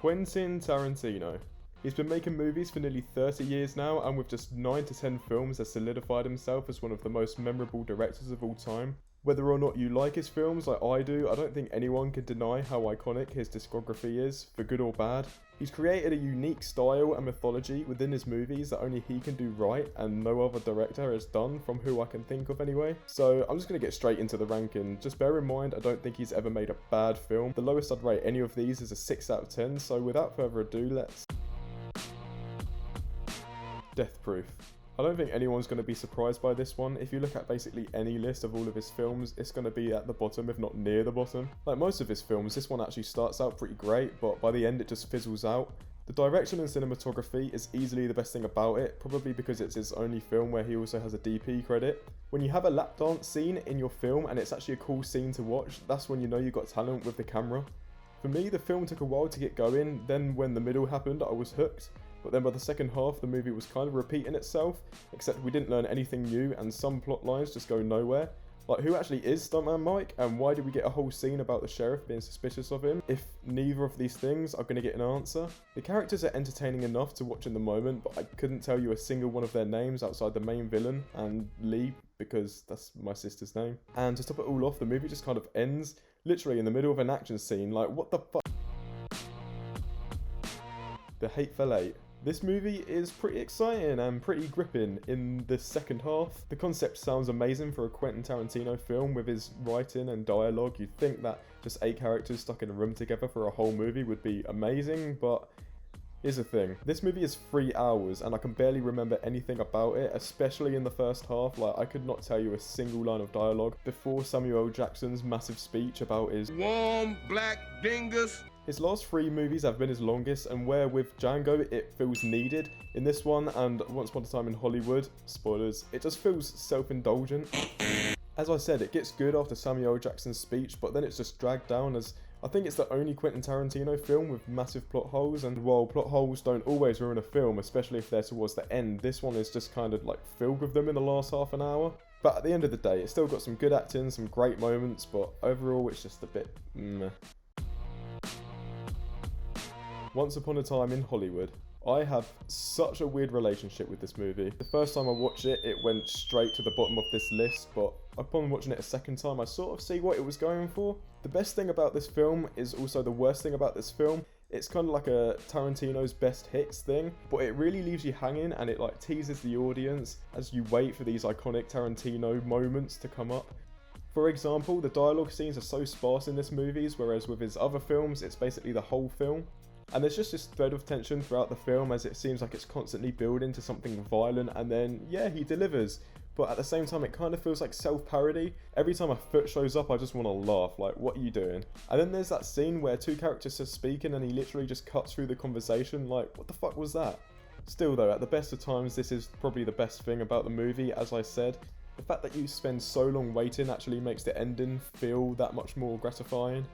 Quentin Tarantino. He's been making movies for nearly 30 years now, and with just 9 to 10 films has solidified himself as one of the most memorable directors of all time. Whether or not you like his films like I do, I don't think anyone can deny how iconic his discography is, for good or bad. He's created a unique style and mythology within his movies that only he can do right and no other director has done, from who I can think of anyway. So I'm just going to get straight into the ranking. Just bear in mind, I don't think he's ever made a bad film. The lowest I'd rate any of these is a 6 out of 10, so without further ado, let's... Death Proof. I don't think anyone's going to be surprised by this one. If you look at basically any list of all of his films, it's going to be at the bottom, if not near the bottom. Like most of his films, this one actually starts out pretty great, but by the end it just fizzles out. The direction and cinematography is easily the best thing about it, probably because it's his only film where he also has a DP credit. When you have a lap dance scene in your film and it's actually a cool scene to watch, that's when you know you got talent with the camera. For me, the film took a while to get going, then when the middle happened, I was hooked. But then by the second half, the movie was kind of repeating itself, except we didn't learn anything new and some plot lines just go nowhere. Like, who actually is Stuntman Mike, and why did we get a whole scene about the sheriff being suspicious of him if neither of these things are going to get an answer? The characters are entertaining enough to watch in the moment, but I couldn't tell you a single one of their names outside the main villain and Lee, because that's my sister's name. And to top it all off, the movie just kind of ends, literally in the middle of an action scene. Like, what the fuck? The Hateful Eight. This movie is pretty exciting and pretty gripping in the second half. The concept sounds amazing for a Quentin Tarantino film with his writing and dialogue. You'd think that just 8 characters stuck in a room together for a whole movie would be amazing, but here's the thing. This movie is 3 hours and I can barely remember anything about it, especially in the first half. Like, I could not tell you a single line of dialogue before Samuel L. Jackson's massive speech about his warm black dingus. His last 3 movies have been his longest, and where with Django it feels needed, in this one and Once Upon a Time in Hollywood, spoilers, it just feels self-indulgent. As I said, it gets good after Samuel L. Jackson's speech, but then it's just dragged down, as I think it's the only Quentin Tarantino film with massive plot holes, and while plot holes don't always ruin a film, especially if they're towards the end, this one is just kind of like filled with them in the last half an hour. But at the end of the day, it's still got some good acting, some great moments, but overall it's just a bit meh. Once Upon a Time in Hollywood. I have such a weird relationship with this movie. The first time I watched it, it went straight to the bottom of this list, but upon watching it a second time, I sort of see what it was going for. The best thing about this film is also the worst thing about this film. It's kind of like a Tarantino's best hits thing, but it really leaves you hanging and it like teases the audience as you wait for these iconic Tarantino moments to come up. For example, the dialogue scenes are so sparse in this movie, whereas with his other films, it's basically the whole film. And there's just this thread of tension throughout the film, as it seems like it's constantly building to something violent, and then, yeah, he delivers. But at the same time, it kind of feels like self-parody. Every time a foot shows up, I just want to laugh, like, what are you doing? And then there's that scene where 2 characters are speaking and he literally just cuts through the conversation, like, what the fuck was that? Still though, at the best of times, this is probably the best thing about the movie, as I said. The fact that you spend so long waiting actually makes the ending feel that much more gratifying.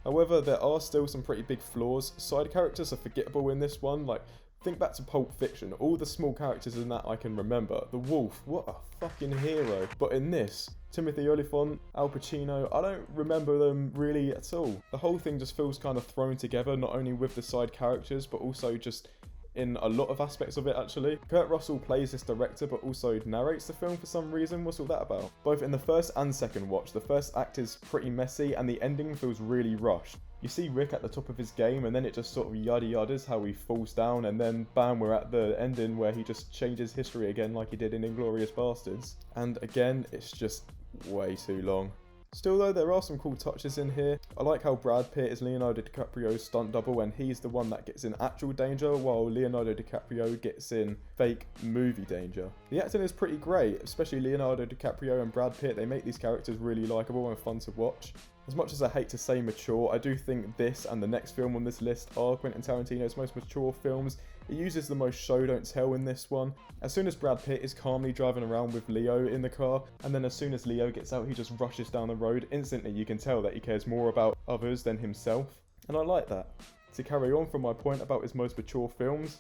However, there are still some pretty big flaws. Side characters are forgettable in this one, like, think back to Pulp Fiction, all the small characters in that I can remember. The Wolf, what a fucking hero. But in this, Timothy Olyphant, Al Pacino, I don't remember them really at all. The whole thing just feels kind of thrown together, not only with the side characters, but also just in a lot of aspects of it actually. Kurt Russell plays this director but also narrates the film for some reason. What's all that about? Both in the first and second watch, the first act is pretty messy and the ending feels really rushed. You see Rick at the top of his game and then it just sort of yada yadas how he falls down, and then bam, we're at the ending where he just changes history again like he did in Inglourious Basterds. And again, it's just way too long. Still though, there are some cool touches in here. I like how Brad Pitt is Leonardo DiCaprio's stunt double and he's the one that gets in actual danger, while Leonardo DiCaprio gets in fake movie danger. The acting is pretty great, especially Leonardo DiCaprio and Brad Pitt. They make these characters really likeable and fun to watch. As much as I hate to say mature, I do think this and the next film on this list are Quentin Tarantino's most mature films. It uses the most show don't tell in this one. As soon as Brad Pitt is calmly driving around with Leo in the car, and then as soon as Leo gets out, he just rushes down the road, instantly you can tell that he cares more about others than himself. And I like that. To carry on from my point about his most mature films,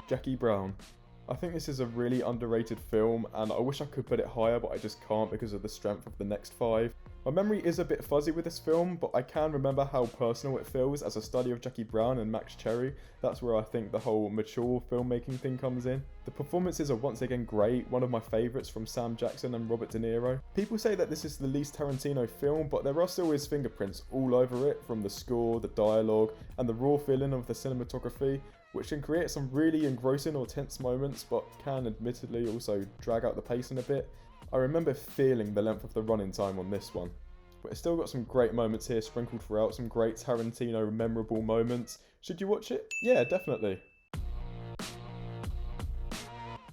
Jackie Brown. I think this is a really underrated film and I wish I could put it higher, but I just can't because of the strength of the next 5. My memory is a bit fuzzy with this film, but I can remember how personal it feels as a study of Jackie Brown and Max Cherry. That's where I think the whole mature filmmaking thing comes in. The performances are once again great, one of my favourites from Sam Jackson and Robert De Niro. People say that this is the least Tarantino film, but there are still his fingerprints all over it, from the score, the dialogue, and the raw feeling of the cinematography, which can create some really engrossing or tense moments, but can admittedly also drag out the pacing a bit. I remember feeling the length of the running time on this one. But it's still got some great moments here sprinkled throughout, some great Tarantino memorable moments. Should you watch it? Yeah, definitely.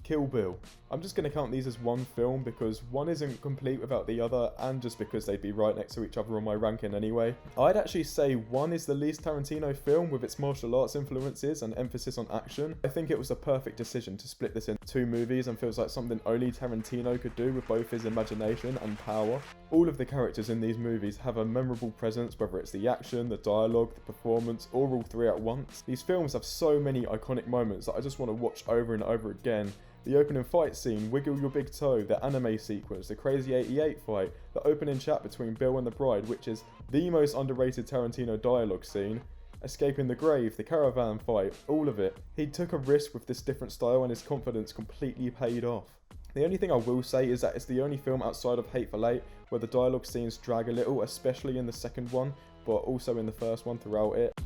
Kill Bill. I'm just going to count these as one film because one isn't complete without the other, and just because they'd be right next to each other on my ranking anyway. I'd actually say one is the least Tarantino film with its martial arts influences and emphasis on action. I think it was a perfect decision to split this into two movies and feels like something only Tarantino could do with both his imagination and power. All of the characters in these movies have a memorable presence, whether it's the action, the dialogue, the performance, or all three at once. These films have so many iconic moments that I just want to watch over and over again. The opening fight scene, Wiggle Your Big Toe, the anime sequence, the Crazy 88 fight, the opening chat between Bill and the bride, which is the most underrated Tarantino dialogue scene, Escaping the Grave, the caravan fight, all of it. He took a risk with this different style and his confidence completely paid off. The only thing I will say is that it's the only film outside of Hateful Eight where the dialogue scenes drag a little, especially in the second one, but also in the first one throughout it.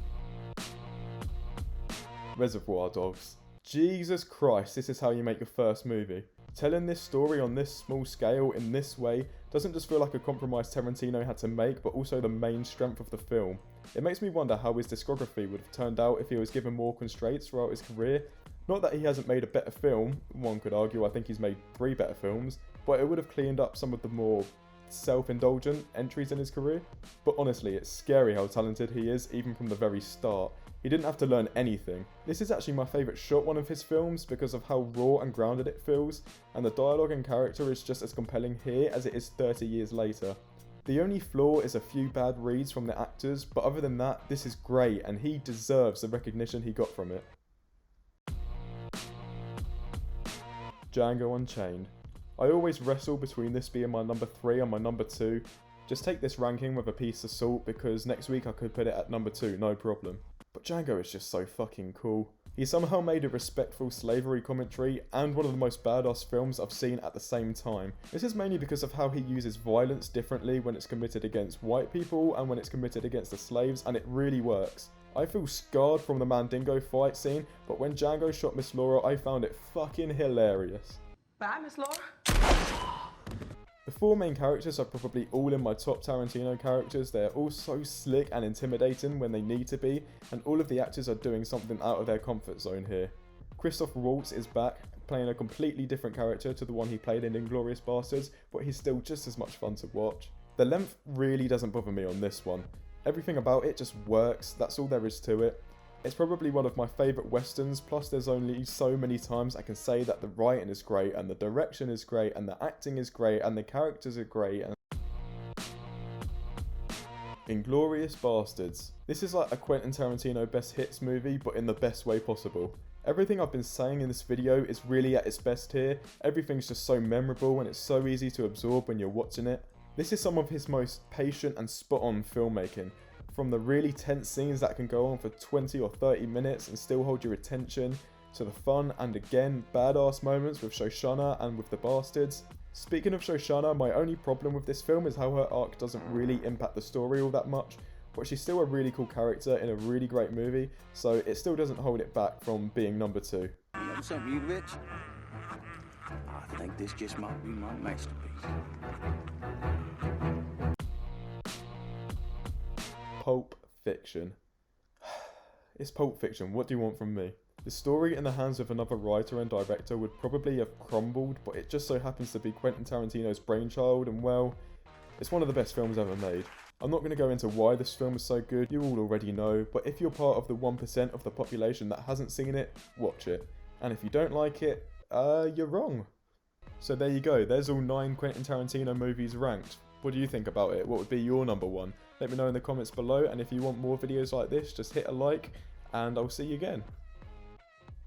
Reservoir Dogs. Jesus Christ, this is how you make your first movie. Telling this story on this small scale in this way doesn't just feel like a compromise Tarantino had to make, but also the main strength of the film. It makes me wonder how his discography would have turned out if he was given more constraints throughout his career. Not that he hasn't made a better film, one could argue I think he's made 3 better films, but it would have cleaned up some of the more self-indulgent entries in his career. But honestly, it's scary how talented he is even from the very start. He didn't have to learn anything. This is actually my favourite short one of his films because of how raw and grounded it feels, and the dialogue and character is just as compelling here as it is 30 years later. The only flaw is a few bad reads from the actors, but other than that, this is great and he deserves the recognition he got from it. Django Unchained. I always wrestle between this being my number 3 and my number 2. Just take this ranking with a piece of salt because next week I could put it at number 2, no problem. But Django is just so fucking cool. He somehow made a respectful slavery commentary and one of the most badass films I've seen at the same time. This is mainly because of how he uses violence differently when it's committed against white people and when it's committed against the slaves, and it really works. I feel scarred from the Mandingo fight scene, but when Django shot Miss Laura, I found it fucking hilarious. Bye, Miss Laura. The 4 main characters are probably all in my top Tarantino characters. They're all so slick and intimidating when they need to be, and all of the actors are doing something out of their comfort zone here. Christoph Waltz is back, playing a completely different character to the one he played in Inglourious Basterds, but he's still just as much fun to watch. The length really doesn't bother me on this one. Everything about it just works, that's all there is to it. It's probably one of my favourite westerns, plus there's only so many times I can say that the writing is great, and the direction is great, and the acting is great, and the characters are great. Inglourious Basterds. This is like a Quentin Tarantino best hits movie, but in the best way possible. Everything I've been saying in this video is really at its best here. Everything's just so memorable and it's so easy to absorb when you're watching it. This is some of his most patient and spot on filmmaking. From the really tense scenes that can go on for 20 or 30 minutes and still hold your attention, to the fun and again badass moments with Shoshana and with the Bastards. Speaking of Shoshana, my only problem with this film is how her arc doesn't really impact the story all that much, but she's still a really cool character in a really great movie, so it still doesn't hold it back from being number 2. You know something, you rich? I think this just might be my masterpiece. Pulp Fiction. It's Pulp Fiction, what do you want from me? The story in the hands of another writer and director would probably have crumbled, but it just so happens to be Quentin Tarantino's brainchild, and well, it's one of the best films ever made. I'm not going to go into why this film is so good, you all already know, but if you're part of the 1% of the population that hasn't seen it, watch it. And if you don't like it, you're wrong. So there you go, there's all 9 Quentin Tarantino movies ranked. What do you think about it? What would be your number 1? Let me know in the comments below, and if you want more videos like this, just hit a like, and I'll see you again.